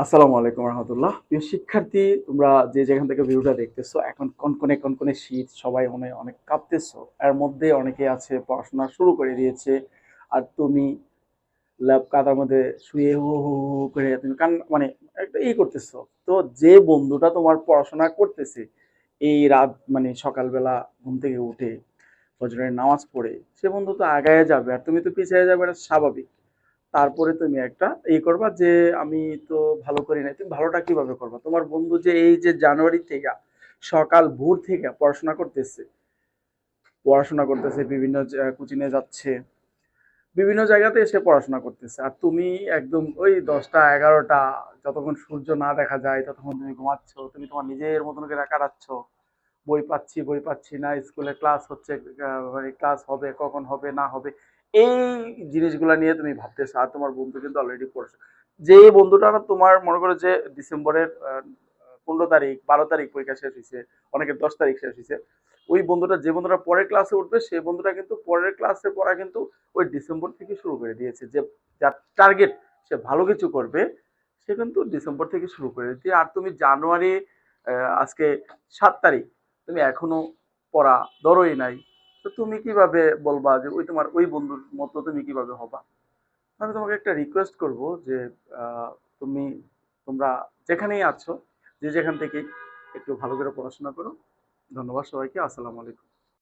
আসসালামু আলাইকুম রহমতুল্লাহ। প্রিয় শিক্ষার্থী, তোমরা যে যেখান থেকে ভিডিওটা দেখতেছো, এখন কনকনে কনকনে শীত, সবাই মনে হয় অনেক কাঁপতেছো। এর মধ্যে অনেকে আছে পড়াশোনা শুরু করে দিয়েছে, আর তুমি ল্যাব কাদার মধ্যে শুয়ে হু হু হু হু করে তুমি কান মানে একটা করতেছো। তো যে বন্ধুটা তোমার পড়াশোনা করতেছে এই রাত সকালবেলা ঘুম থেকে উঠে ফজরের নামাজ পড়ে, সে বন্ধু তো আগায় যাবে আর তুমি তো পিছিয়ে যাবে, এটা স্বাভাবিক। তারপরে তুমি একটা করবা যে আমি তো ভালো করি নাই। তুমি ভালোটা কিভাবে করবা? তোমার বন্ধু যে এই যে জানুয়ারি থেকে সকাল ভোর থেকে পড়াশোনা করতেছে, বিভিন্ন কোচিংয়ে যাচ্ছে, বিভিন্ন জায়গাতে এসে পড়াশোনা করতেছে, আর তুমি একদম ওই 10টা 11টা, যতক্ষণ সূর্য না দেখা যায় ততক্ষণ তুমি ঘুমাচ্ছ, তুমি তোমার নিজের মতন করে কাটাচ্ছ। বই পাচ্ছি না, স্কুলে ক্লাস হচ্ছে, ক্লাস হবে কখন হবে না হবে, এই জিনিসগুলো নিয়ে তুমি ভাবতেছো। আর তোমার বন্ধু কিন্তু অলরেডি পড়ছে। যে বন্ধুটা না তোমার মনে করো যে ডিসেম্বরের 15 তারিখ 12 তারিখ পরীক্ষা শেষ হয়েছে, অনেকের 10 তারিখ শেষ হয়েছে, ওই বন্ধুটা, যে বন্ধুটা পরের ক্লাসে উঠবে, সেই বন্ধুটা কিন্তু পরের ক্লাসে পড়া কিন্তু ওই ডিসেম্বর থেকে শুরু করে দিয়েছে। যে যার টার্গেট সে ভালো কিছু করবে, সে কিন্তু ডিসেম্বর থেকে শুরু করে দিচ্ছে। আর তুমি জানুয়ারি, আজকে 7 তারিখ, তুমি এখনো পড়া ধরোই নাই। তো তুমি কিভাবে বলবা যে ওই তোমার ওই বন্ধুর মতো তুমি কিভাবে হবা? আমি তোমাকে একটা রিকোয়েস্ট করব যে আহ, তুমি তোমরা যেখানেই আছো, যে যেখান থেকে, একটু ভালো করে পড়াশোনা করো। ধন্যবাদ সবাইকে। আসসালামু আলাইকুম।